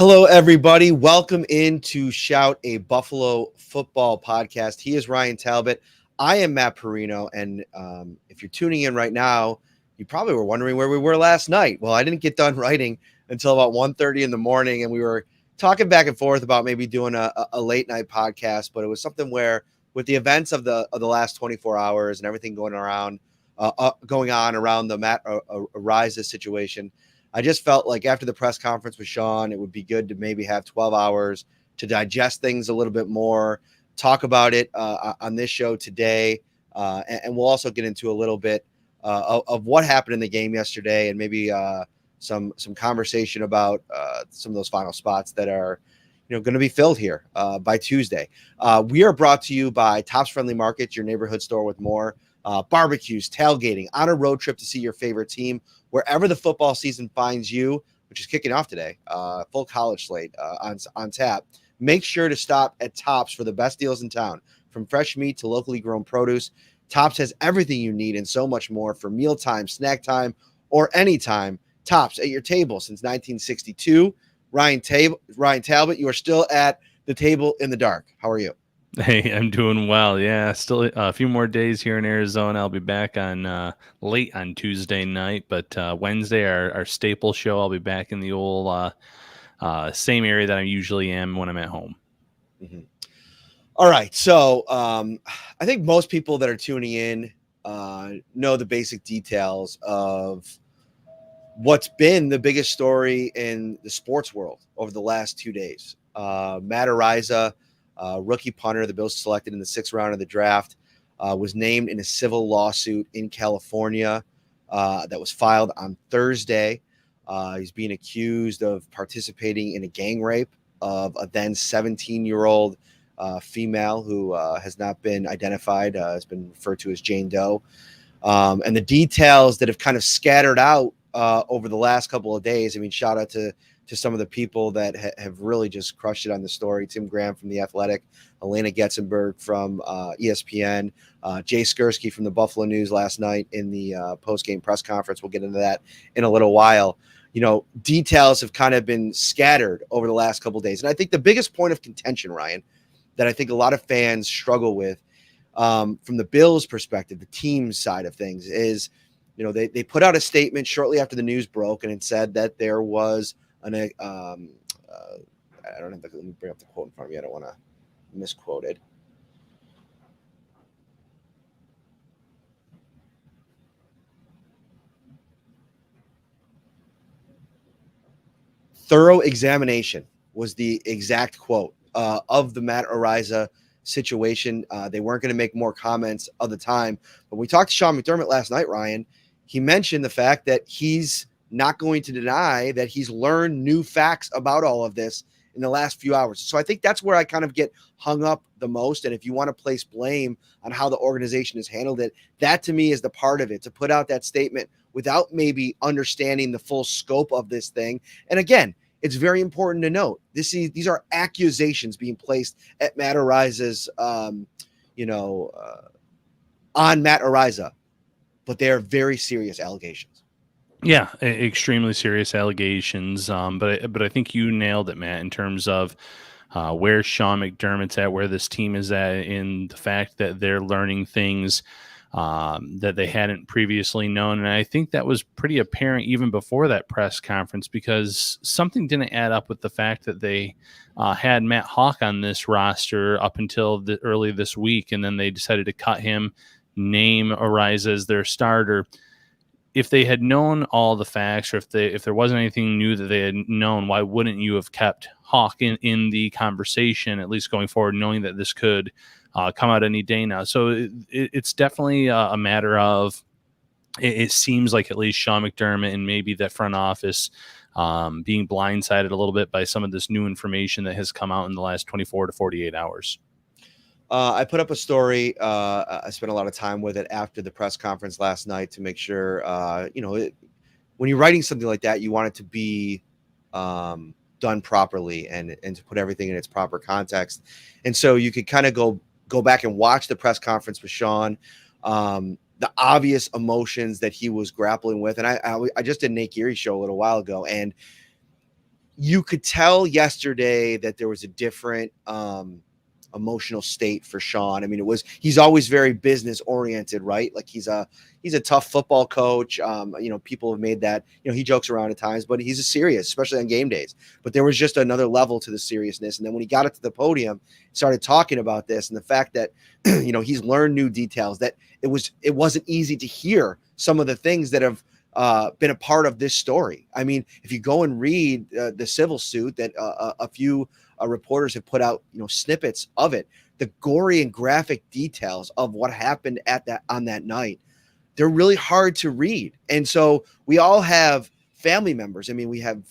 Hello, everybody. Welcome into Shout, a Buffalo football podcast. He is Ryan Talbot. I am Matt Parrino. And if you're tuning in right now, you probably were wondering where we were last night. Well, I didn't get done writing until about 1:30 in the morning. And we were talking back and forth about maybe doing a late night podcast. But it was something where with the events of the last 24 hours and everything going on around the Matt Araiza situation, I just felt like after the press conference with Sean, it would be good to maybe have 12 hours to digest things a little bit more, talk about it on this show today. And we'll also get into a little bit of what happened in the game yesterday and maybe some conversation about some of those final spots that are going to be filled here by Tuesday. We are brought to you by Tops Friendly Markets, your neighborhood store with more barbecues, tailgating, on a road trip to see your favorite team, wherever the football season finds you, which is kicking off today. Full college slate on tap. Make sure to stop at Tops for the best deals in town. From fresh meat to locally grown produce, Tops has everything you need and so much more for mealtime, snack time, or anytime. Tops at your table since 1962. Ryan Talbot, you are still at the table in the dark. How are you? Hey, I'm doing well. Yeah, still a few more days here in Arizona. I'll be back on late on Tuesday night, but Wednesday, our staple show, I'll be back in the old same area that I usually am when I'm at home. Mm-hmm. All right. So I think most people that are tuning in know the basic details of what's been the biggest story in the sports world over the last 2 days. Matt Araiza, rookie punter, the Bills selected in the 6th round of the draft, was named in a civil lawsuit in California that was filed on Thursday. He's being accused of participating in a gang rape of a then 17-year-old female who has not been identified, has been referred to as Jane Doe. And the details that have kind of scattered out over the last couple of days. I mean, shout out to some of the people that have really just crushed it on the story. Tim Graham from The Athletic, Elena Getzenberg from ESPN, Jay Skursky from the Buffalo News last night in the post-game press conference. We'll get into that in a little while. Details have kind of been scattered over the last couple of days. And I think the biggest point of contention, Ryan, that I think a lot of fans struggle with from the Bills' perspective, the team's side of things, is, they put out a statement shortly after the news broke, and it said that there was I don't have let me bring up the quote in front of me. I don't want to misquote it. Thorough examination was the exact quote of the Matt Araiza situation. They weren't going to make more comments of the time. But when we talked to Sean McDermott last night, Ryan, he mentioned the fact that he's not going to deny that he's learned new facts about all of this in the last few hours. So I think that's where I kind of get hung up the most. And if you want to place blame on how the organization has handled it, that to me is the part of it, to put out that statement without maybe understanding the full scope of this thing. And again, it's very important to note these are accusations being placed at Matt Araiza's, on Matt Araiza, but they are very serious allegations. Yeah, extremely serious allegations. But I think you nailed it, Matt, in terms of where Sean McDermott's at, where this team is at, in the fact that they're learning things that they hadn't previously known. And I think that was pretty apparent even before that press conference, because something didn't add up with the fact that they had Matt Hawk on this roster up until early this week, and then they decided to cut him, name Araiza as their starter. If they had known all the facts, or if there wasn't anything new that they had known, why wouldn't you have kept Hawk in the conversation, at least going forward, knowing that this could come out any day now? So it's definitely a matter of, it seems like at least Sean McDermott and maybe that front office being blindsided a little bit by some of this new information that has come out in the last 24 to 48 hours. I put up a story. I spent a lot of time with it after the press conference last night to make sure, when you're writing something like that, you want it to be done properly and to put everything in its proper context. And so you could kind of go back and watch the press conference with Sean, the obvious emotions that he was grappling with. And I just did Nate Geary's show a little while ago, and you could tell yesterday that there was a different emotional state for Sean. I mean, he's always very business oriented, right? Like he's a tough football coach. People have made that, he jokes around at times, but he's a serious, especially on game days. But there was just another level to the seriousness. And then when he got up to the podium, started talking about this and the fact that, he's learned new details, that it wasn't easy to hear some of the things that have been a part of this story. I mean, if you go and read the civil suit that a few reporters have put out, snippets of it, the gory and graphic details of what happened on that night, they're really hard to read. And so we all have family members. I mean, we have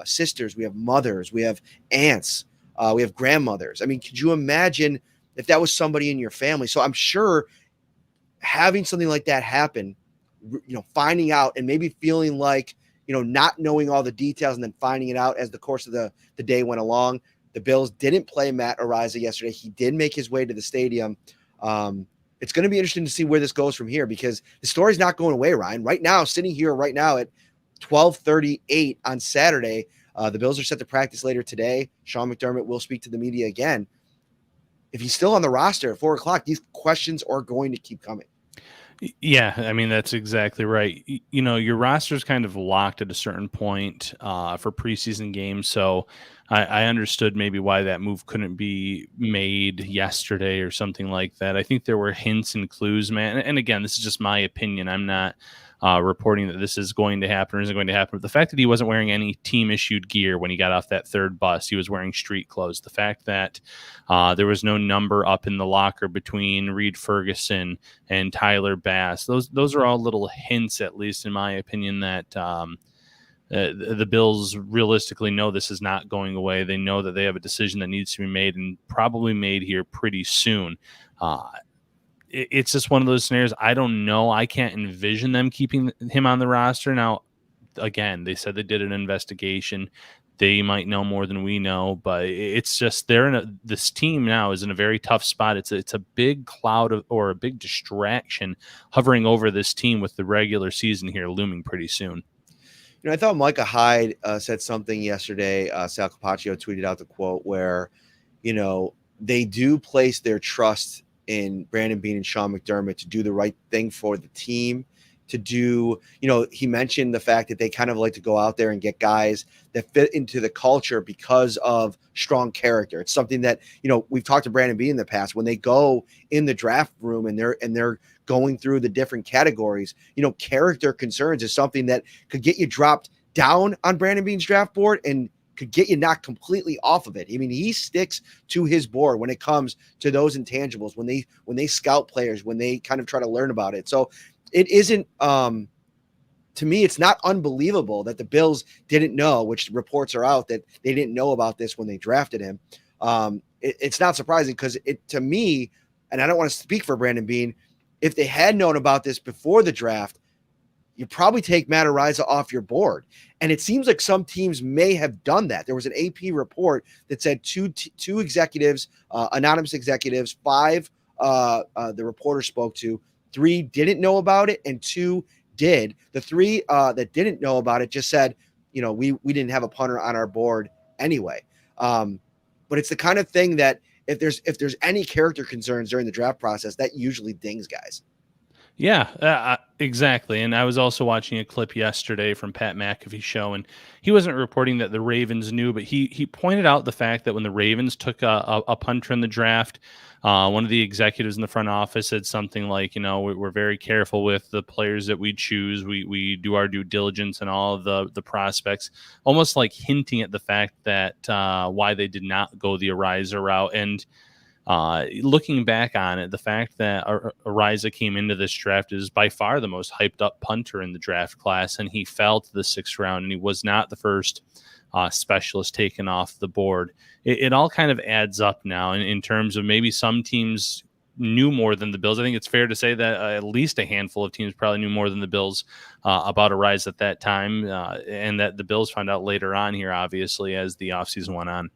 sisters, we have mothers, we have aunts, we have grandmothers. I mean, could you imagine if that was somebody in your family? So I'm sure having something like that happen, finding out and maybe feeling like, not knowing all the details and then finding it out as the course of the day went along. The Bills didn't play Matt Araiza yesterday. He did make his way to the stadium. It's going to be interesting to see where this goes from here because the story's not going away, Ryan. Right now, sitting here right now at 12:38 on Saturday, the Bills are set to practice later today. Sean McDermott will speak to the media again. If he's still on the roster at 4 o'clock, these questions are going to keep coming. Yeah, I mean, that's exactly right. Your roster's kind of locked at a certain point for preseason games. So I understood maybe why that move couldn't be made yesterday or something like that. I think there were hints and clues, man. And again, this is just my opinion. I'm not reporting that this is going to happen or isn't going to happen. But the fact that he wasn't wearing any team-issued gear when he got off that third bus, he was wearing street clothes. The fact that there was no number up in the locker between Reed Ferguson and Tyler Bass, those are all little hints, at least in my opinion, that the Bills realistically know this is not going away. They know that they have a decision that needs to be made and probably made here pretty soon. It's just one of those scenarios. I don't know. I can't envision them keeping him on the roster. Now, again, they said they did an investigation. They might know more than we know, but it's just this team now is in a very tough spot. It's a big cloud or a big distraction hovering over this team with the regular season here looming pretty soon. I thought Micah Hyde said something yesterday. Sal Capaccio tweeted out the quote where, they do place their trust in Brandon Beane and Sean McDermott to do the right thing for the team, to do, he mentioned the fact that they kind of like to go out there and get guys that fit into the culture because of strong character. It's something that, we've talked to Brandon Beane in the past when they go in the draft room and they're going through the different categories, character concerns is something that could get you dropped down on Brandon Beane's draft board and could get you knocked completely off of it. I mean, he sticks to his board when it comes to those intangibles, when they scout players, when they kind of try to learn about it. So it isn't, to me, it's not unbelievable that the Bills didn't know, which reports are out that they didn't know about this when they drafted him. It's not surprising because to me, and I don't want to speak for Brandon Beane, if they had known about this before the draft, you probably take Matt Araiza off your board. And it seems like some teams may have done that. There was an AP report that said two executives, anonymous executives, 5 the reporter spoke to, 3 didn't know about it, and 2 did. The 3 that didn't know about it just said, we didn't have a punter on our board anyway. But it's the kind of thing that if there's any character concerns during the draft process, that usually dings guys. Yeah, exactly. And I was also watching a clip yesterday from Pat McAfee's show, and he wasn't reporting that the Ravens knew, but he pointed out the fact that when the Ravens took a punter in the draft, one of the executives in the front office said something like, we're very careful with the players that we choose. We do our due diligence and all of the prospects, almost like hinting at the fact that why they did not go the Araiza route. And looking back on it, the fact that Araiza came into this draft is by far the most hyped up punter in the draft class, and he fell to the 6th round, and he was not the first specialist taken off the board. It all kind of adds up now in terms of maybe some teams knew more than the Bills. I think it's fair to say that at least a handful of teams probably knew more than the Bills about Araiza at that time, and that the Bills found out later on here, obviously, as the offseason went on.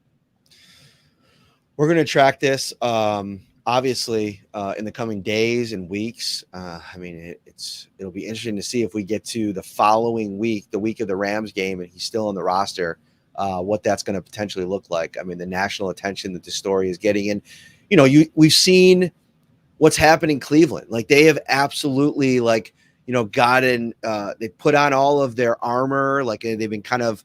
We're going to track this, obviously, in the coming days and weeks. It'll be interesting to see if we get to the following week, the week of the Rams game, and he's still on the roster. what that's going to potentially look like. I mean, the national attention that the story is getting, and we've seen what's happened in Cleveland. Like they have absolutely gotten they put on all of their armor. Like they've been kind of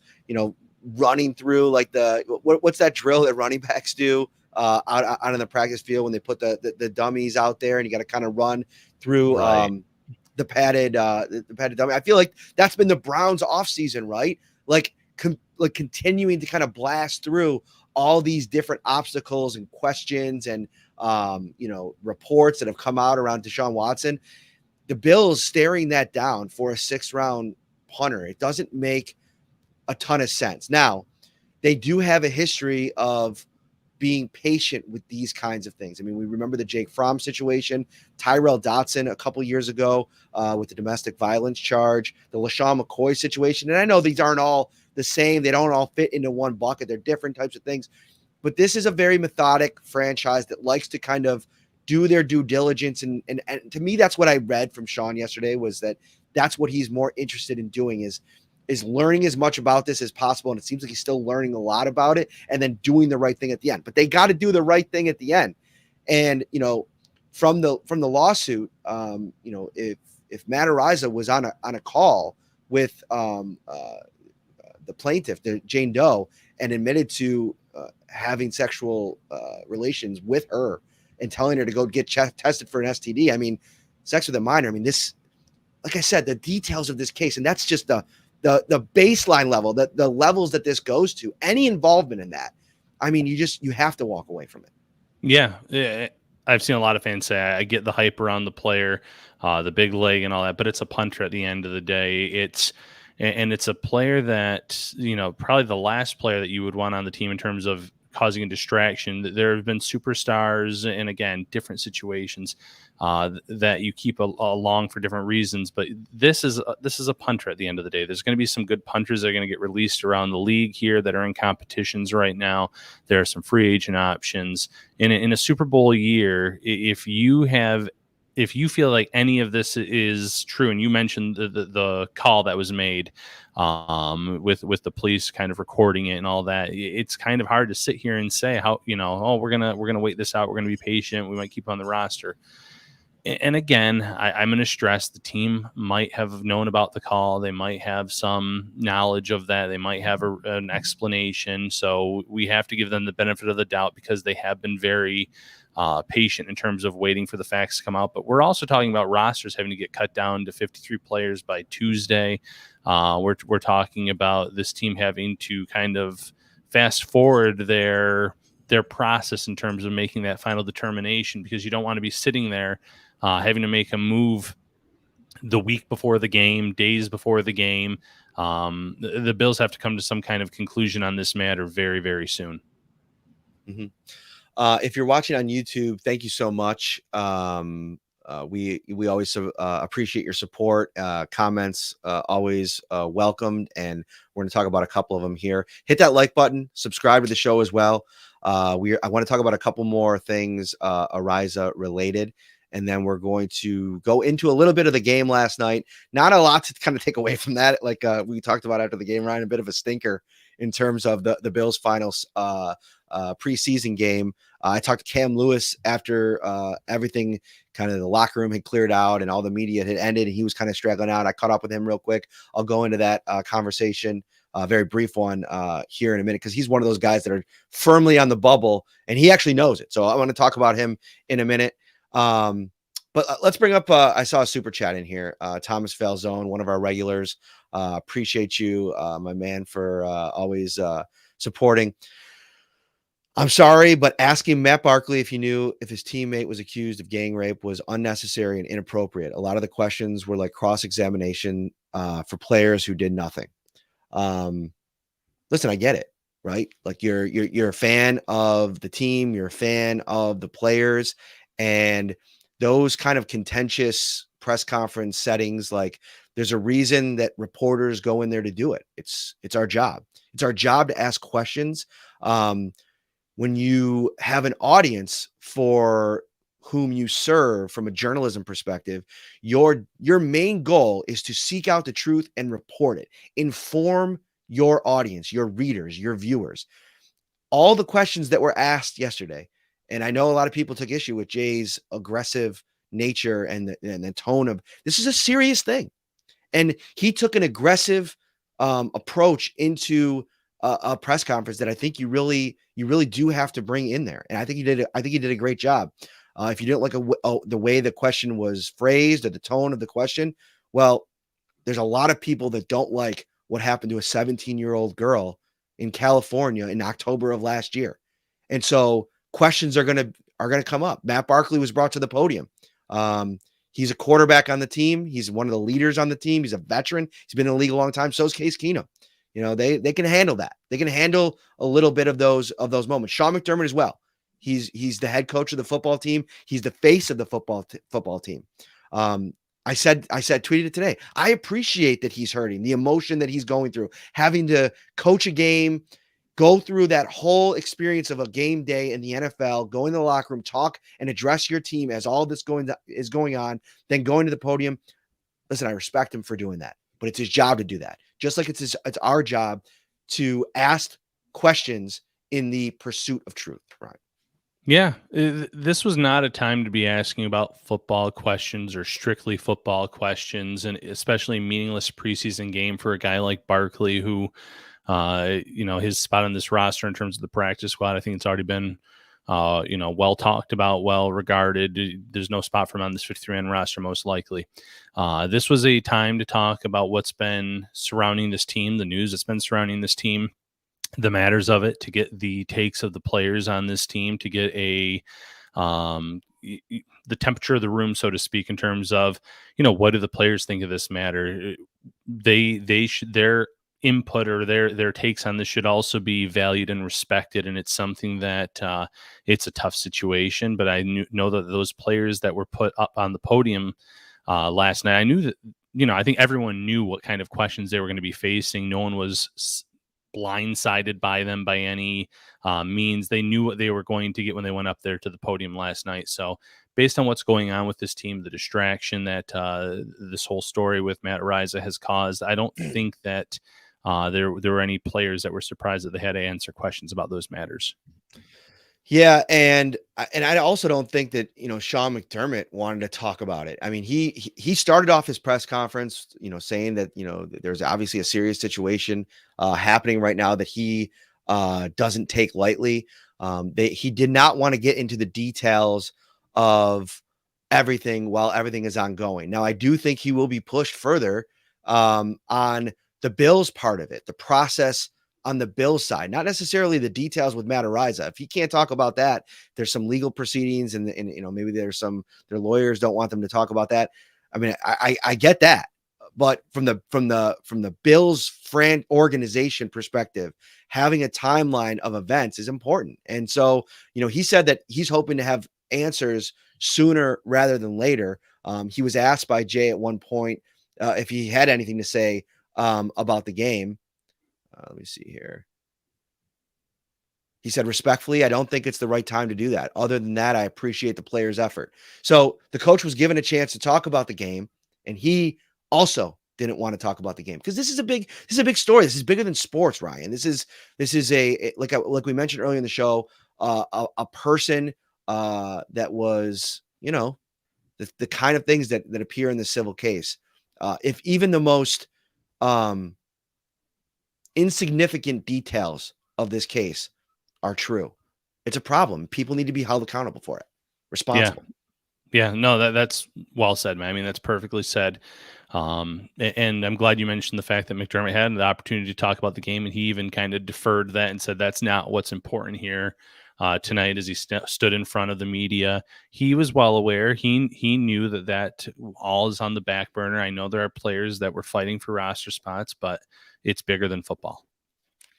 running through like what's that drill that running backs do out on the practice field when they put the dummies out there, and you got to kind of run through the padded dummy. I feel like that's been the Browns offseason, right? Like continuing to kind of blast through all these different obstacles and questions and reports that have come out around Deshaun Watson. The Bills staring that down for a 6th round punter. It doesn't make a ton of sense. Now, they do have a history of being patient with these kinds of things. I mean, we remember the Jake Fromm situation, Tyrell Dotson a couple years ago with the domestic violence charge, the LaShawn McCoy situation. And I know these aren't all the same. They don't all fit into one bucket. They're different types of things. But this is a very methodic franchise that likes to kind of do their due diligence. And to me, that's what I read from Sean yesterday, was that that's what he's more interested in doing is learning as much about this as possible. And it seems like he's still learning a lot about it and then doing the right thing at the end. But they got to do the right thing at the end. And, from the lawsuit, if Matt Araiza was on a call with the plaintiff, Jane Doe, and admitted to having sexual relations with her and telling her to go get tested for an STD. I mean, sex with a minor. I mean, this, like I said, the details of this case, and that's just the baseline level, the levels that this goes to, any involvement in that. I mean, you have to walk away from it. Yeah. I've seen a lot of fans say, I get the hype around the player, the big leg and all that, but it's a punter at the end of the day. It's a player that, probably the last player that you would want on the team in terms of causing a distraction. There have been superstars and, again, different situations that you keep along for different reasons. But this is a punter at the end of the day. There's going to be some good punters that are going to get released around the league here that are in competitions right now. There are some free agent options. In a Super Bowl year, if you feel like any of this is true, and you mentioned the call that was made with the police kind of recording it and all that, it's kind of hard to sit here and say how, we're gonna wait this out. We're gonna be patient. We might keep on the roster. And again, I'm going to stress the team might have known about the call. They might have some knowledge of that. They might have an explanation. So we have to give them the benefit of the doubt because they have been very patient in terms of waiting for the facts to come out. But we're also talking about rosters having to get cut down to 53 players by Tuesday. We're talking about this team having to kind of fast forward their process in terms of making that final determination, because you don't want to be sitting there having to make a move the week before the game, days before the game. The Bills have to come to some kind of conclusion on this matter very, very soon. Mm-hmm. If you're watching on YouTube, thank you so much. We always appreciate your support. Comments always welcomed, and we're going to talk about a couple of them here. Hit that like button, subscribe to the show as well. I want to talk about a couple more things Araiza related, and then we're going to go into a little bit of the game last night. Not a lot to kind of take away from that. Like we talked about after the game, Ryan, a bit of a stinker in terms of the Bills' final preseason game. I talked to Cam Lewis after everything kind of the locker room had cleared out and all the media had ended, and he was kind of straggling out. I caught up with him real quick. I'll go into that conversation, a very brief one here in a minute, because he's one of those guys that are firmly on the bubble, and he actually knows it. So I want to talk about him in a minute. But let's bring up, I saw a super chat in here. Thomas Falzone, one of our regulars. Appreciate you, my man, for always supporting. I'm sorry, but asking Matt Barkley if he knew if his teammate was accused of gang rape was unnecessary and inappropriate. A lot of the questions were like cross-examination for players who did nothing. Listen, I get it, right? Like you're a fan of the team, you're a fan of the players, and those kind of contentious press conference settings, like there's a reason that reporters go in there to do it. It's our job. It's our job to ask questions. When you have an audience for whom you serve from a journalism perspective, your main goal is to seek out the truth and report it. Inform your audience, your readers, your viewers. All the questions that were asked yesterday, and I know a lot of people took issue with Jay's aggressive nature and the tone of this is a serious thing. And he took an aggressive approach into a press conference that I think you really do have to bring in there. And I think he did. I think he did a great job. If you didn't like the way the question was phrased or the tone of the question, well, there's a lot of people that don't like what happened to a 17-year-old girl in California in October of last year. And so questions are going to come up. Matt Barkley was brought to the podium. He's a quarterback on the team. He's one of the leaders on the team. He's a veteran. He's been in the league a long time. So is Case Keenum. You know, they can handle that. They can handle a little bit of those moments. Sean McDermott as well. He's the head coach of the football team. He's the face of the football team. I tweeted it today. I appreciate that he's hurting, the emotion that he's going through, having to coach a game, go through that whole experience of a game day in the NFL, go in the locker room, talk and address your team as all this is going on, then going to the podium. Listen, I respect him for doing that, but it's his job to do that. Just like it's our job to ask questions in the pursuit of truth, right? Yeah, this was not a time to be asking about football questions or strictly football questions, and especially meaningless preseason game for a guy like Barkley, who, his spot on this roster in terms of the practice squad, I think it's already been, well talked about, well regarded. There's no spot for him on this 53-man roster, most likely. This was a time to talk about what's been surrounding this team, the news that's been surrounding this team, the matters of it, to get the takes of the players on this team, to get the temperature of the room, so to speak, in terms of, what do the players think of this matter? They should, their input or their takes on this should also be valued and respected. And it's something that it's a tough situation, but I know that those players that were put up on the podium last night, I knew that, I think everyone knew what kind of questions they were going to be facing. No one was blindsided by them by any means. They knew what they were going to get when they went up there to the podium last night. So based on what's going on with this team, the distraction that this whole story with Matt Araiza has caused, I don't think that there were any players that were surprised that they had to answer questions about those matters. Yeah, and I also don't think that Sean McDermott wanted to talk about it. I mean, he started off his press conference, saying that there's obviously a serious situation happening right now that he doesn't take lightly. He did not want to get into the details of everything while everything is ongoing. Now, I do think he will be pushed further on the Bills part of it, the process on the Bills side, not necessarily the details with Matt Araiza. If he can't talk about that, there's some legal proceedings and maybe their lawyers don't want them to talk about that. I mean, I get that, but from the Bills organization perspective, having a timeline of events is important. And so, he said that he's hoping to have answers sooner rather than later. He was asked by Jay at one point if he had anything to say about the game. Let me see here. He said, respectfully, I don't think it's the right time to do that. Other than that, I appreciate the player's effort. So the coach was given a chance to talk about the game, and he also didn't want to talk about the game because this is a big story. This is bigger than sports, Ryan. This is like we mentioned earlier in the show, a person that was, the kind of things that appear in the civil case. If even the most insignificant details of this case are true, it's a problem. People need to be held accountable for it, responsible. Yeah, no, that's well said, man. I mean, that's perfectly said. And I'm glad you mentioned the fact that McDermott had the opportunity to talk about the game, and he even kind of deferred that and said that's not what's important here tonight. As he stood in front of the media, he was well aware. He knew that all is on the back burner. I know there are players that were fighting for roster spots, but it's bigger than football.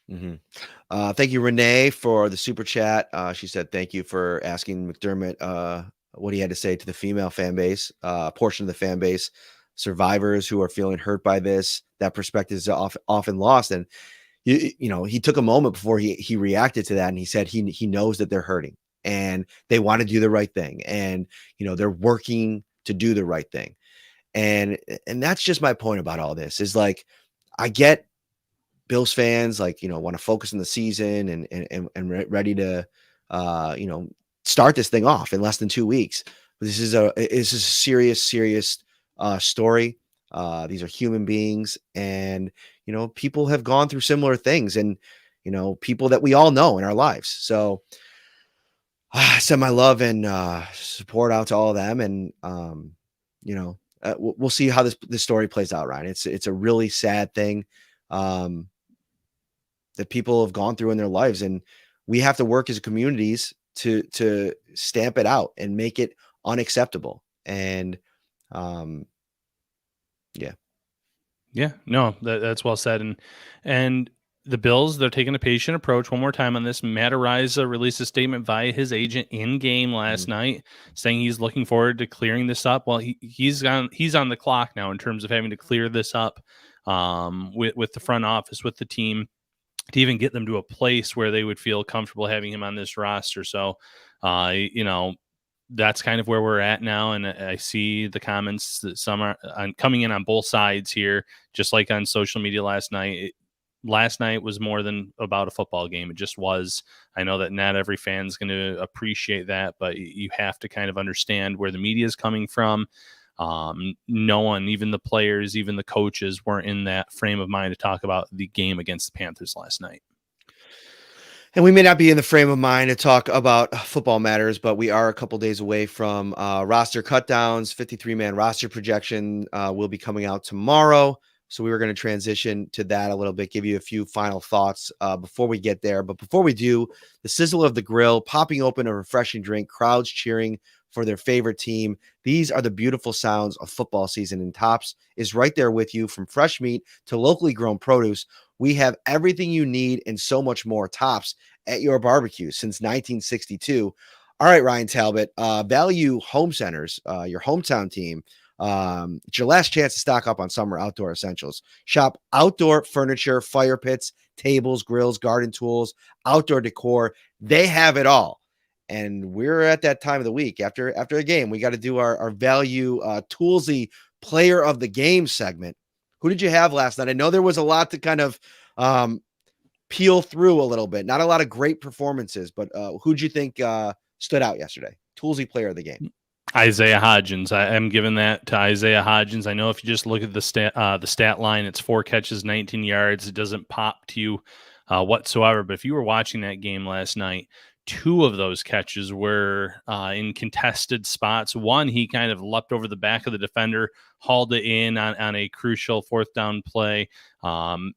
Mm-hmm. Thank you, Renee, for the super chat. She said, thank you for asking McDermott what he had to say to the female fan base, portion of the fan base, survivors who are feeling hurt by this. That perspective is often lost. And, he took a moment before he reacted to that. And he said he knows that they're hurting and they want to do the right thing. And, they're working to do the right thing. And that's just my point about all this is like, I get Bills fans want to focus on the season and ready to start this thing off in less than 2 weeks. This is a serious story. These are human beings, and people have gone through similar things, and people that we all know in our lives. So I send my love and support out to all of them, and we'll see how this story plays out, Ryan. It's a really sad thing that people have gone through in their lives, and we have to work as communities to stamp it out and make it unacceptable. And no, that's well said. And the Bills, they're taking a patient approach. One more time on this. Matt Araiza released a statement via his agent in game last night, saying he's looking forward to clearing this up. Well, he's on the clock now in terms of having to clear this up with the front office, with the team, to even get them to a place where they would feel comfortable having him on this roster. So, that's kind of where we're at now. And I see the comments that some are coming in on both sides here, just like on social media last night. Last night was more than about a football game. It just was. I know that not every fan's going to appreciate that, but you have to kind of understand where the media is coming from. No one, even the players, even the coaches, weren't in that frame of mind to talk about the game against the Panthers last night. And we may not be in the frame of mind to talk about football matters, but we are a couple days away from roster cutdowns. 53-man roster projection will be coming out tomorrow. So we were going to transition to that a little bit, give you a few final thoughts before we get there. But before we do, the sizzle of the grill, popping open a refreshing drink, crowds cheering for their favorite team. These are the beautiful sounds of football season, and Tops is right there with you. From fresh meat to locally grown produce, we have everything you need and so much more. Tops at your barbecue since 1962. All right, Ryan Talbot, Value Home Centers, your hometown team. It's your last chance to stock up on summer outdoor essentials. Shop outdoor furniture, fire pits, tables, grills, garden tools, outdoor decor. They have it all. And we're at that time of the week after a game. We got to do our value Toolsy player of the game segment. Who did you have last night? I know there was a lot to kind of peel through a little bit. Not a lot of great performances, but who'd you think stood out yesterday? Toolsy player of the game. Isaiah Hodgins. I am giving that to Isaiah Hodgins. I know if you just look at the stat line, it's 4 catches, 19 yards. It doesn't pop to you whatsoever. But if you were watching that game last night, 2 of those catches were in contested spots. One, he kind of leapt over the back of the defender, hauled it in on a crucial 4th down play,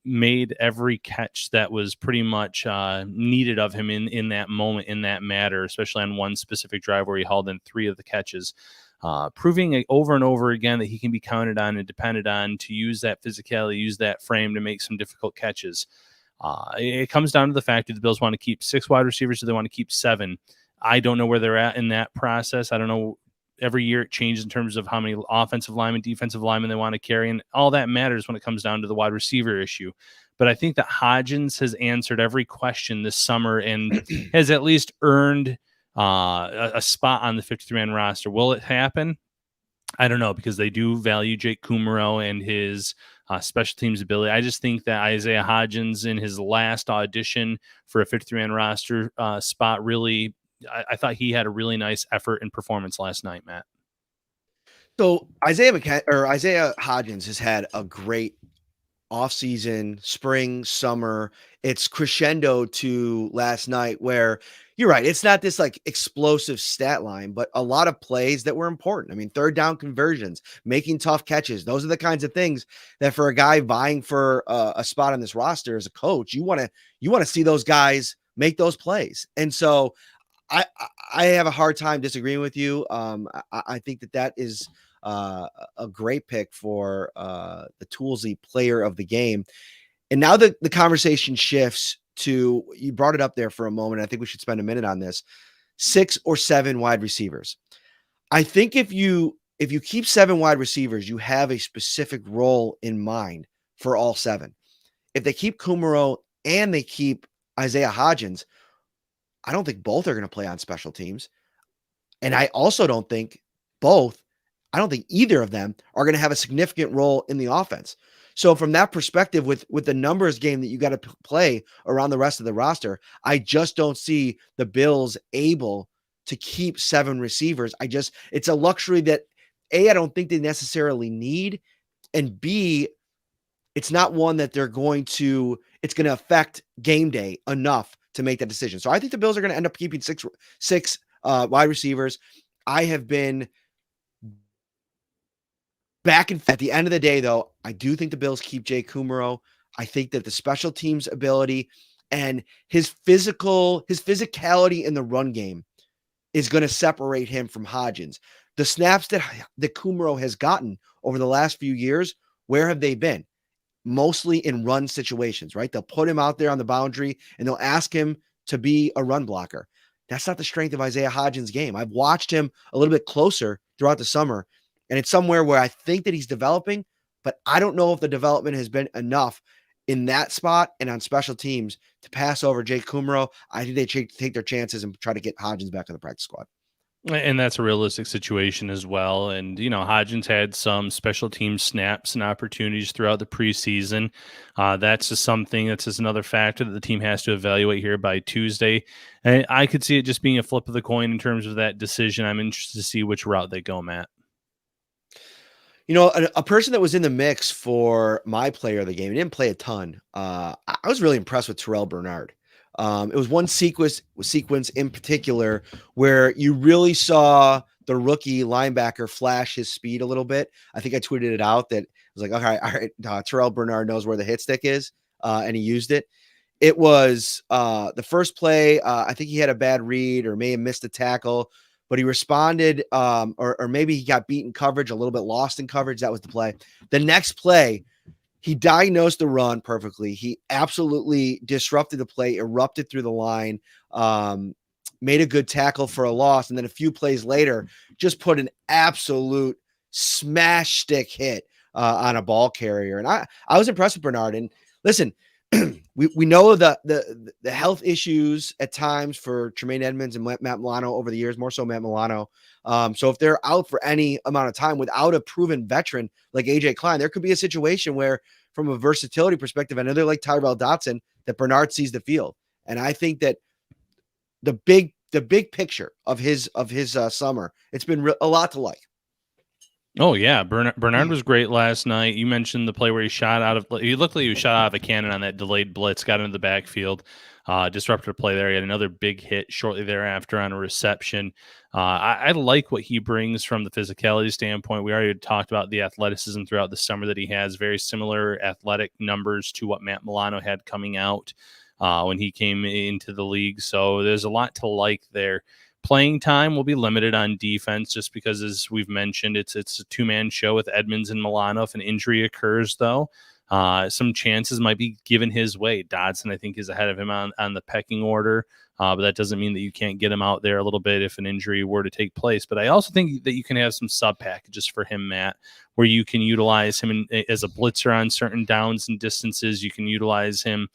made every catch that was pretty much needed of him in that moment, in that matter, especially on one specific drive where he hauled in 3 of the catches, proving over and over again that he can be counted on and depended on to use that physicality, use that frame to make some difficult catches. It comes down to the fact that the Bills want to keep 6 wide receivers, or they want to keep 7. I don't know where they're at in that process. I don't know. Every year it changes in terms of how many offensive linemen, defensive linemen they want to carry, and all that matters when it comes down to the wide receiver issue. But I think that Hodgins has answered every question this summer and has at least earned a spot on the 53-man roster. Will it happen? I don't know, because they do value Jake Kumaro and his special teams ability. I just think that Isaiah Hodgins, in his last audition for a 53-man roster spot, really, I thought he had a really nice effort and performance last night, Matt. So Isaiah Hodgins has had a great offseason, spring, summer. It's crescendo to last night where you're right. It's not this like explosive stat line, but a lot of plays that were important. I mean, 3rd down conversions, making tough catches. Those are the kinds of things that for a guy vying for a spot on this roster as a coach, you want to see those guys make those plays. And so I have a hard time disagreeing with you. I think that is a great pick for the Toolsy player of the game. And now the conversation shifts to, you brought it up there for a moment. I think we should spend a minute on this. 6 or 7 wide receivers. I think if you keep 7 wide receivers, you have a specific role in mind for all 7. If they keep Kumaro and they keep Isaiah Hodgins, I don't think both are going to play on special teams. And I also don't think either of them are going to have a significant role in the offense. So from that perspective, with the numbers game that you got to play around the rest of the roster, I just don't see the Bills able to keep 7 receivers. It's a luxury that A, I don't think they necessarily need, and B, it's not one that it's going to affect game day enough to make that decision. So I think the Bills are going to end up keeping six wide receivers. I have been back at the end of the day, though, I do think the Bills keep Jay Kumaro. I think that the special teams ability and his physicality in the run game is going to separate him from Hodgins. The snaps that Kumaro has gotten over the last few years, where have they been? Mostly in run situations, right? They'll put him out there on the boundary and they'll ask him to be a run blocker. That's not the strength of Isaiah Hodgins' game. I've watched him a little bit closer throughout the summer, and it's somewhere where I think that he's developing, but I don't know if the development has been enough in that spot and on special teams to pass over Jake Kumaro. I think they take their chances and try to get Hodgins back on the practice squad. And that's a realistic situation as well. And, Hodgins had some special team snaps and opportunities throughout the preseason. That's just another factor that the team has to evaluate here by Tuesday. And I could see it just being a flip of the coin in terms of that decision. I'm interested to see which route they go, Matt. A person that was in the mix for my player of the game, he didn't play a ton. I was really impressed with Terrell Bernard. It was one sequence in particular where you really saw the rookie linebacker flash his speed a little bit. I think I tweeted it out that I was like, all right, Terrell Bernard knows where the hit stick is, and he used it. It was the first play. I think he had a bad read or may have missed a tackle, but he responded, or maybe he got beat in coverage, a little bit lost in coverage. That was the play. The next play, he diagnosed the run perfectly. He absolutely disrupted the play, erupted through the line, made a good tackle for a loss. And then a few plays later, just put an absolute smash stick hit on a ball carrier. And I was impressed with Bernard. And listen, we know the health issues at times for Tremaine Edmonds and Matt Milano over the years, more so Matt Milano. So if they're out for any amount of time without a proven veteran like AJ Klein, there could be a situation where, from a versatility perspective, I know they're like Tyrell Dotson, that Bernard sees the field. And I think that the big picture of his summer, it's been a lot to like. Oh, yeah. Bernard was great last night. You mentioned the play where he looked like he was shot out of a cannon on that delayed blitz, got into the backfield, disrupted a play there. He had another big hit shortly thereafter on a reception. I like what he brings from the physicality standpoint. We already talked about the athleticism throughout the summer that he has, very similar athletic numbers to what Matt Milano had coming out when he came into the league. So there's a lot to like there. Playing time will be limited on defense just because, as we've mentioned, it's a two-man show with Edmonds and Milano. If an injury occurs, though, some chances might be given his way. Dodson, I think, is ahead of him on the pecking order, but that doesn't mean that you can't get him out there a little bit if an injury were to take place. But I also think that you can have some sub packages for him, Matt, where you can utilize him as a blitzer on certain downs and distances. You can utilize him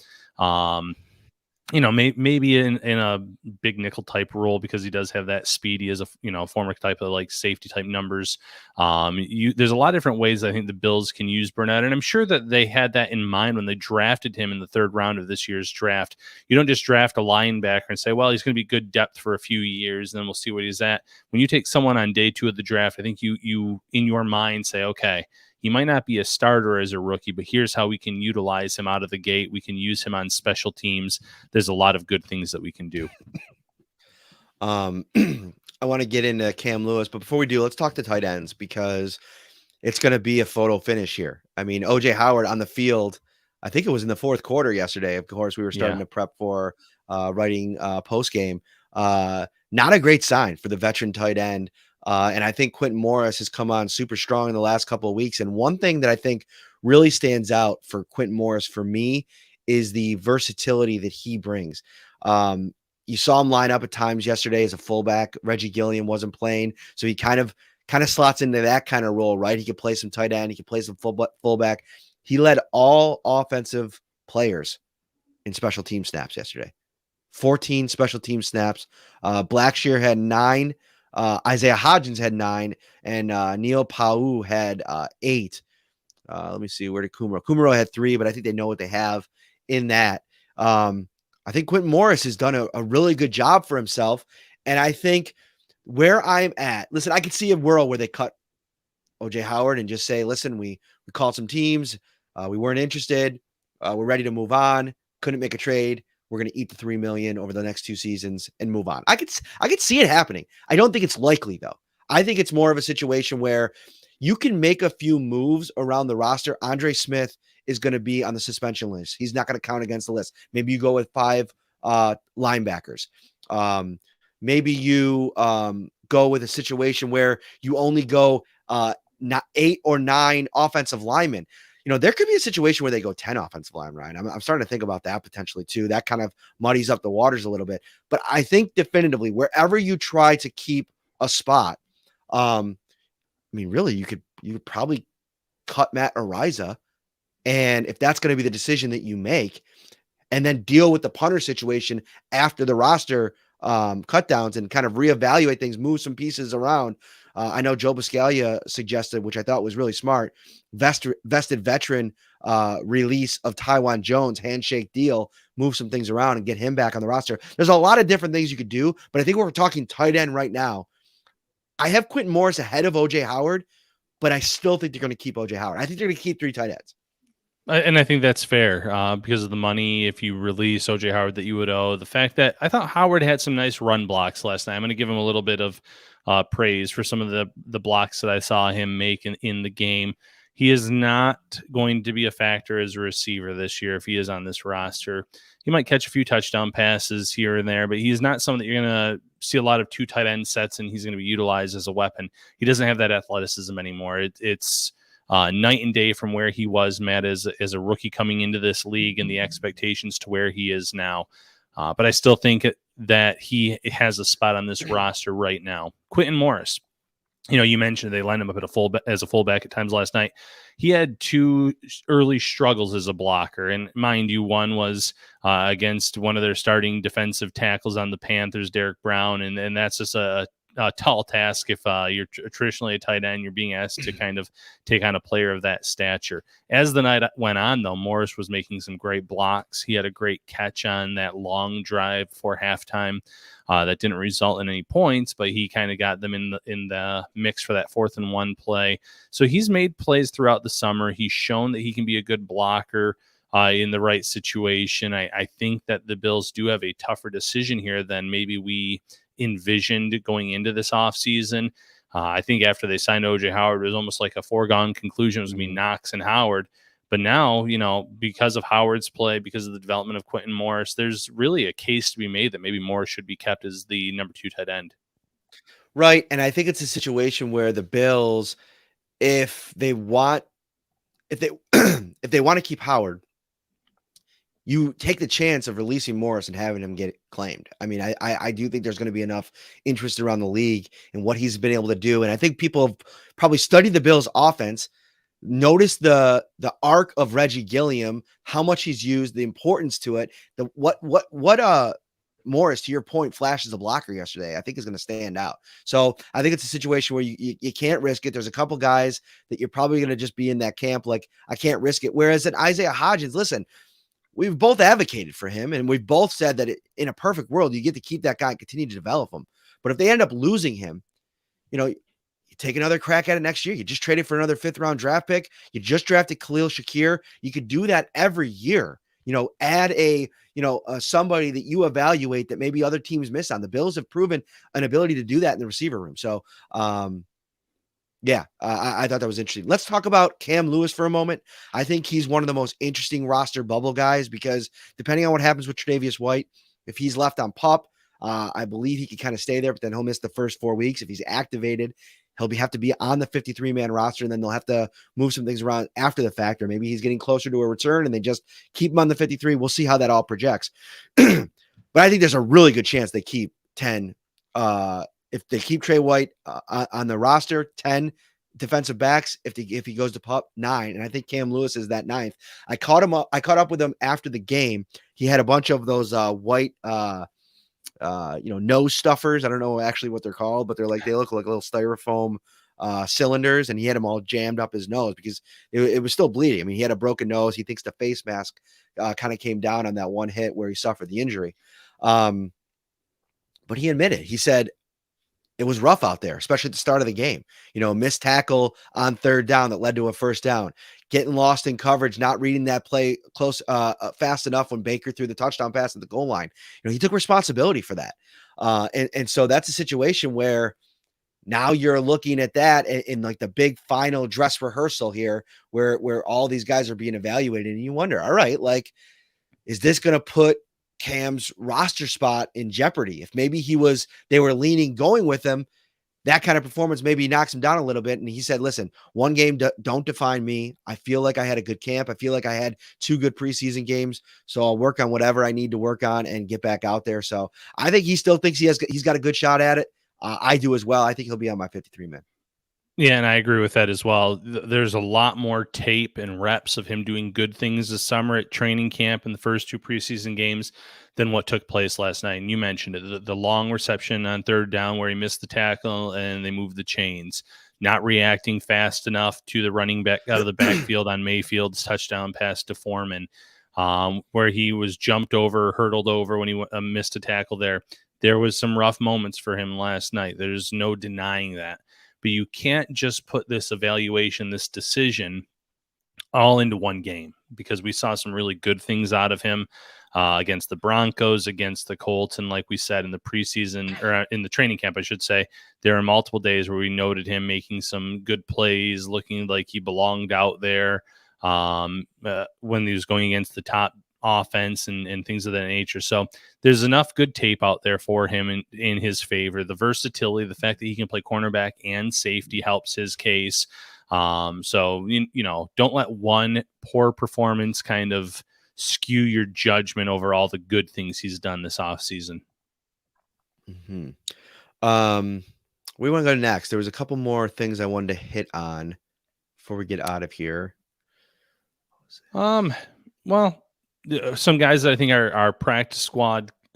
maybe in a big nickel type role because he does have that speed. He is a former type of like safety type numbers. There's a lot of different ways I think the Bills can use Burnett, and I'm sure that they had that in mind when they drafted him in the third round of this year's draft. You don't just draft a linebacker and say, well, he's going to be good depth for a few years, and then we'll see what he's at. When you take someone on day 2 of the draft, I think you in your mind say, okay, he might not be a starter as a rookie, but here's how we can utilize him out of the gate. We can use him on special teams. There's a lot of good things that we can do. I want to get into Cam Lewis, but before we do, let's talk to tight ends because it's going to be a photo finish here. I mean, OJ Howard on the field, I think it was in the fourth quarter yesterday. Of course, we were starting to prep for writing post game. Not a great sign for the veteran tight end. And I think Quinton Morris has come on super strong in the last couple of weeks. And one thing that I think really stands out for Quinton Morris for me is the versatility that he brings. You saw him line up at times yesterday as a fullback. Reggie Gilliam wasn't playing, so he kind of slots into that kind of role, right? He could play some tight end, he could play some fullback. He led all offensive players in special team snaps yesterday. 14 special team snaps. Blackshear had 9. Isaiah Hodgins had 9, and Neil Pau had 8. Let me see, where did Kumaro had 3, but I think they know what they have in that. I think Quinton Morris has done a really good job for himself. And I think where I'm at, listen, I could see a world where they cut OJ Howard and just say, listen, we called some teams. We weren't interested. We're ready to move on. Couldn't make a trade. We're going to eat the $3 million over the next 2 seasons and move on. I could see it happening. I don't think it's likely though. I think it's more of a situation where you can make a few moves around the roster. Andre Smith is going to be on the suspension list. He's not going to count against the list. Maybe you go with 5 linebackers. Maybe you go with a situation where you only go not 8 or 9 offensive linemen. There could be a situation where they go 10 offensive line, Ryan. I'm starting to think about that potentially too. That kind of muddies up the waters a little bit. But I think definitively, wherever you try to keep a spot, really, you could probably cut Matt Araiza. And if that's going to be the decision that you make, and then deal with the punter situation after the roster cut downs and kind of reevaluate things, move some pieces around. I know Joe Buscaglia suggested, which I thought was really smart, vested veteran release of Taiwan Jones, handshake deal, move some things around and get him back on the roster. There's a lot of different things you could do, but I think we're talking tight end right now. I have Quinton Morris ahead of OJ Howard, but I still think they're going to keep OJ Howard. I think they're going to keep 3 tight ends. And I think that's fair because of the money, if you release OJ Howard, that you would owe. The fact that I thought Howard had some nice run blocks last night. I'm going to give him a little bit of praise for some of the blocks that I saw him make in the game. He is not going to be a factor as a receiver this year if he is on this roster. He might catch a few touchdown passes here and there, but he's not someone that you're going to see a lot of 2 tight end sets and he's going to be utilized as a weapon. He doesn't have that athleticism anymore. It's night and day from where he was, Matt, as a rookie coming into this league and the expectations to where he is now. But I still think that he has a spot on this roster right now. Quinton Morris, you mentioned they lined him up as a fullback at times last night. He had 2 early struggles as a blocker. And mind you, one was against one of their starting defensive tackles on the Panthers, Derek Brown. And that's just a tall task if you're traditionally a tight end. You're being asked to kind of take on a player of that stature. As the night went on, though, Morris was making some great blocks. He had a great catch on that long drive for halftime that didn't result in any points, but he kind of got them in the mix for that 4th and 1 play. So he's made plays throughout the summer. He's shown that he can be a good blocker in the right situation. I think that the Bills do have a tougher decision here than maybe we envisioned going into this offseason. I think after they signed OJ Howard, it was almost like a foregone conclusion. It was going to be Knox and Howard. But now, because of Howard's play, because of the development of Quinton Morris, there's really a case to be made that maybe Morris should be kept as the number 2 tight end. Right. And I think it's a situation where the Bills, if they want to keep Howard, you take the chance of releasing Morris and having him get claimed. I do think there's going to be enough interest around the league in what he's been able to do. And I think people have probably studied the Bills offense, noticed the arc of Reggie Gilliam, how much he's used, the importance to it, what Morris, to your point, flashed as a blocker yesterday, I think is going to stand out. So I think it's a situation where you can't risk it. There's a couple guys that you're probably going to just be in that camp, like, I can't risk it. Whereas at Isaiah Hodgins, listen, we've both advocated for him, and we've both said that in a perfect world, you get to keep that guy and continue to develop him. But if they end up losing him, you take another crack at it next year. You just traded for another 5th-round draft pick. You just drafted Khalil Shakir. You could do that every year. Add somebody that you evaluate that maybe other teams miss on. The Bills have proven an ability to do that in the receiver room. So, I thought that was interesting. Let's talk about Cam Lewis for a moment. I think he's one of the most interesting roster bubble guys because depending on what happens with Tre'Davious White, if he's left on PUP, I believe he could kind of stay there, but then he'll miss the first 4 weeks. If he's activated, he'll have to be on the 53-man roster, and then they'll have to move some things around after the fact, or maybe he's getting closer to a return and they just keep him on the 53. We'll see how that all projects. But I think there's a really good chance they keep 10 if they keep Trey White on the roster, 10 defensive backs. If he goes to PUP, 9. And I think Cam Lewis is that 9th. I caught up with him after the game. He had a bunch of those white, nose stuffers. I don't know actually what they're called, but they look like little styrofoam cylinders, and he had them all jammed up his nose because it was still bleeding. I mean, he had a broken nose. He thinks the face mask kind of came down on that one hit where he suffered the injury. But he admitted, he said, it was rough out there, especially at the start of the game. Missed tackle on third down that led to a first down, getting lost in coverage, not reading that play fast enough when Baker threw the touchdown pass at the goal line. He took responsibility for that. And so that's a situation where now you're looking at that in like the big final dress rehearsal here where all these guys are being evaluated, and you wonder, all right, like, is this going to put Cam's roster spot in jeopardy? If maybe they were going with him, that kind of performance maybe knocks him down a little bit. And he said, listen, one game don't define me. I feel like I had a good camp. I feel like I had 2 good preseason games. So I'll work on whatever I need to work on and get back out there. So I think he still thinks he's got a good shot at it. I do as well. I think he'll be on my 53-man. Yeah, and I agree with that as well. There's a lot more tape and reps of him doing good things this summer at training camp in the first 2 preseason games than what took place last night. And you mentioned it, the long reception on third down where he missed the tackle and they moved the chains, not reacting fast enough to the running back out of the backfield on Mayfield's touchdown pass to Foreman, where he was jumped over, hurdled over when he missed a tackle there. There was some rough moments for him last night. There's no denying that. But you can't just put this evaluation, this decision, all into one game, because we saw some really good things out of him against the Broncos, against the Colts, and like we said in the preseason, or in the training camp, I should say, there are multiple days where we noted him making some good plays, looking like he belonged out there when he was going against the top offense and things of that nature. So there's enough good tape out there for him in his favor. The versatility, the fact that he can play cornerback and safety helps his case. So, don't let one poor performance kind of skew your judgment over all the good things he's done this offseason. Mm-hmm. We want to go next. There was a couple more things I wanted to hit on before we get out of here. Well, some guys that I think are practice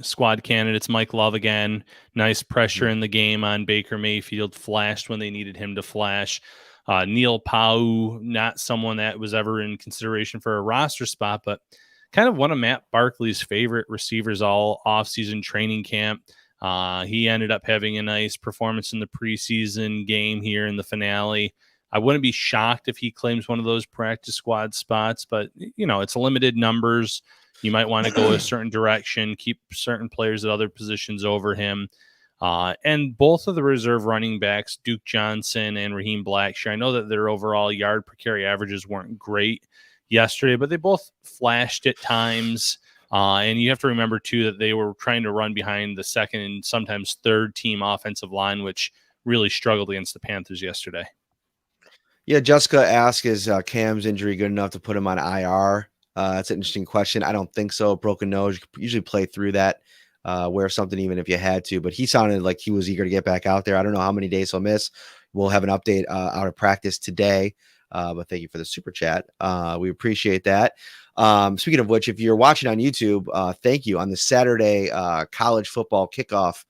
squad candidates. Mike Love again, nice pressure in the game on Baker Mayfield, flashed when they needed him to flash. Neil Pau, not someone that was ever in consideration for a roster spot, but kind of one of Matt Barkley's favorite receivers all offseason training camp. He ended up having a nice performance in the preseason game here in the finale. I wouldn't be shocked if he claims one of those practice squad spots, but, it's limited numbers. You might want to go a certain direction, keep certain players at other positions over him. And both of the reserve running backs, Duke Johnson and Raheem Blackshear, I know that their overall yard per carry averages weren't great yesterday, but they both flashed at times. And you have to remember, too, that they were trying to run behind the second and sometimes third team offensive line, which really struggled against the Panthers yesterday. Yeah, Jessica asked, is Cam's injury good enough to put him on IR? That's an interesting question. I don't think so. Broken nose, you could usually play through that, wear something even if you had to. But he sounded like he was eager to get back out there. I don't know how many days he'll miss. We'll have an update out of practice today. But thank you for the super chat. We appreciate that. Speaking of which, if you're watching on YouTube, thank you. On the Saturday college football kickoff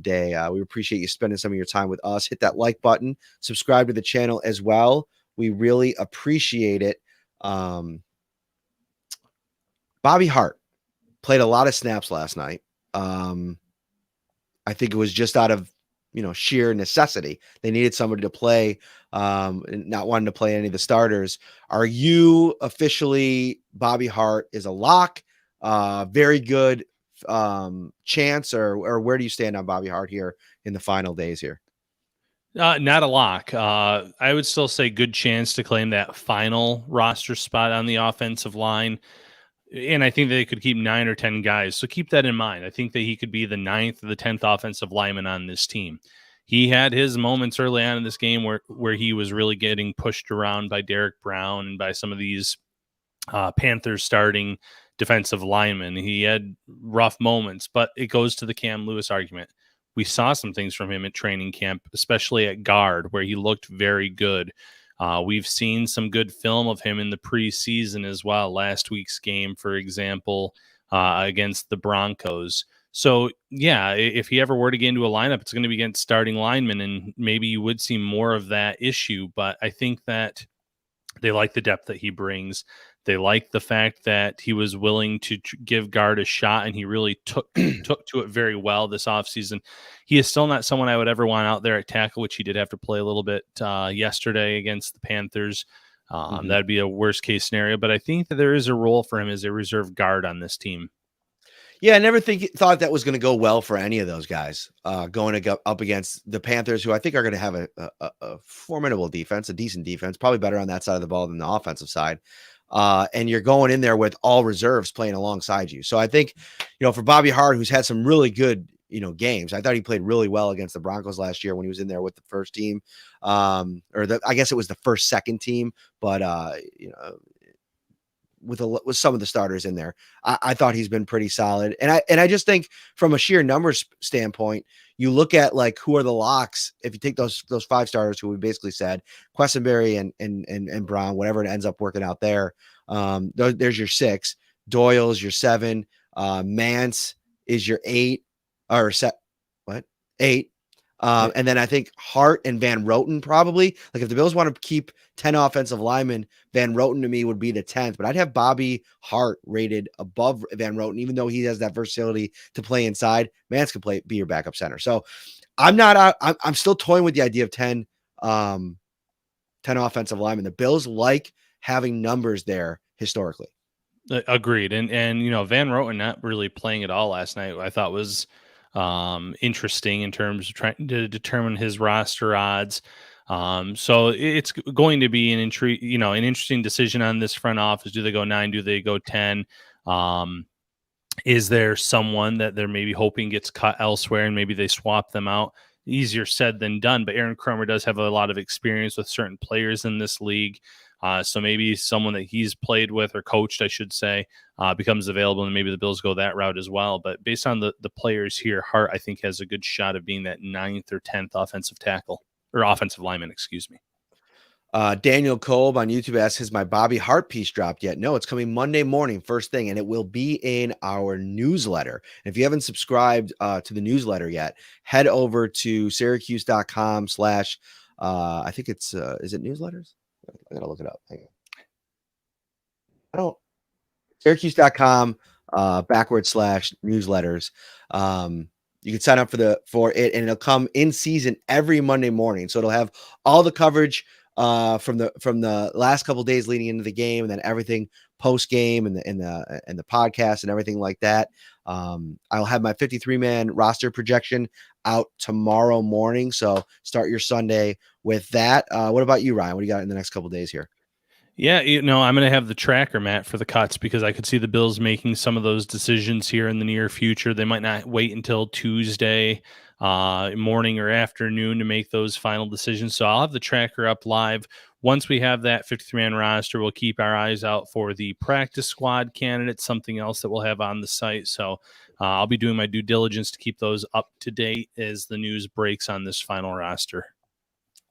day, we appreciate you spending some of your time with us. Hit that like button, subscribe to the channel as well. We really appreciate it. Bobby Hart played a lot of snaps last night. I think it was just out of sheer necessity. They needed somebody to play, not wanting to play any of the starters. Are you officially Bobby Hart is a lock? Very good chance, or where do you stand on Bobby Hart here in the final days here? Not a lock. I would still say good chance to claim that final roster spot on the offensive line. And I think they could keep 9 or 10 guys. So keep that in mind. I think that he could be the 9th or the 10th offensive lineman on this team. He had his moments early on in this game where he was really getting pushed around by Derek Brown and by some of these Panthers starting defensive linemen. He had rough moments, but it goes to the Cam Lewis argument. We saw some things from him at training camp, especially at guard, where he looked very good. We've seen some good film of him in the preseason as well. Last week's game, for example, against the Broncos. So, yeah, if he ever were to get into a lineup, it's going to be against starting linemen, and maybe you would see more of that issue. But I think that they like the depth that he brings. They like the fact that he was willing to give guard a shot, and he really took to it very well this offseason. He is still not someone I would ever want out there at tackle, which he did have to play a little bit yesterday against the Panthers. That'd be a worst case scenario, but I think that there is a role for him as a reserve guard on this team. Yeah, I never thought that was going to go well for any of those guys going up against the Panthers, who I think are going to have a formidable defense, a decent defense, probably better on that side of the ball than the offensive side. And you're going in there with all reserves playing alongside you. So I think, for Bobby Hart, who's had some really good, games, I thought he played really well against the Broncos last year when he was in there with the first team, I guess it was the second team, but with some of the starters in there, I thought he's been pretty solid. And I just think from a sheer numbers standpoint, you look at like who are the locks. If you take those 5 starters who we basically said Quessenberry and Brown, whatever it ends up working out there, there's your 6. Doyle's your 7. Mance is your 8 or 8. And then I think Hart and Van Roten probably, like if the Bills want to keep 10 offensive linemen, Van Roten to me would be the 10th, but I'd have Bobby Hart rated above Van Roten, even though he has that versatility to play inside. Mance can be your backup center. So I'm still toying with the idea of 10 offensive linemen. The Bills like having numbers there historically. Agreed. And Van Roten not really playing at all last night, I thought was interesting in terms of trying to determine his roster odds. So it's going to be an interesting decision on this front office. Do they go 9? Do they go 10? Is there someone that they're maybe hoping gets cut elsewhere and maybe they swap them out? Easier said than done, but Aaron Kromer does have a lot of experience with certain players in this league. So maybe someone that he's played with or coached, I should say, becomes available, and maybe the Bills go that route as well. But based on the players here, Hart, I think, has a good shot of being that 9th or 10th offensive tackle or offensive lineman, excuse me. Daniel Kolb on YouTube asks, has my Bobby Hart piece dropped yet? No, it's coming Monday morning, first thing, and it will be in our newsletter. And if you haven't subscribed to the newsletter yet, head over to syracuse.com/ I think it's, is it newsletters? I gotta look it up. Hang on. Syracuse.com / newsletters. You can sign up for it, and it'll come in season every Monday morning. So it'll have all the coverage from the last couple of days leading into the game, and then everything post game and the podcast and everything like that. I'll have my 53-man roster projection out tomorrow morning. So start your Sunday with that. What about you, Ryan? What do you got in the next couple of days here? Yeah, I'm going to have the tracker, Matt, for the cuts because I could see the Bills making some of those decisions here in the near future. They might not wait until Tuesday morning or afternoon to make those final decisions. So I'll have the tracker up live. Once we have that 53-man roster, we'll keep our eyes out for the practice squad candidates, something else that we'll have on the site. So I'll be doing my due diligence to keep those up to date as the news breaks on this final roster.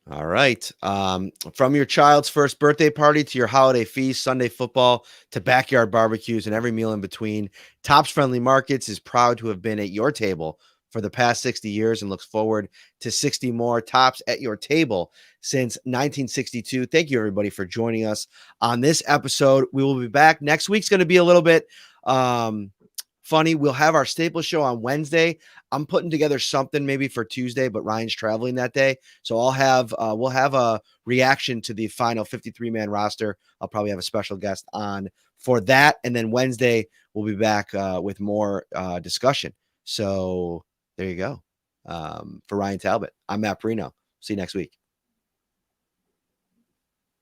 All right. From your child's first birthday party to your holiday feast, Sunday football to backyard barbecues and every meal in between, Tops Friendly Markets is proud to have been at your table for the past 60 years and looks forward to 60 more. Tops at your table since 1962. Thank you, everybody, for joining us on this episode. We will be back. Next week's going to be a little bit funny. We'll have our Staples show on Wednesday. I'm putting together something maybe for Tuesday, but Ryan's traveling that day. So we'll have a reaction to the final 53-man roster. I'll probably have a special guest on for that. And then Wednesday, we'll be back with more discussion. So there you go. For Ryan Talbot, I'm Matt Parrino. See you next week.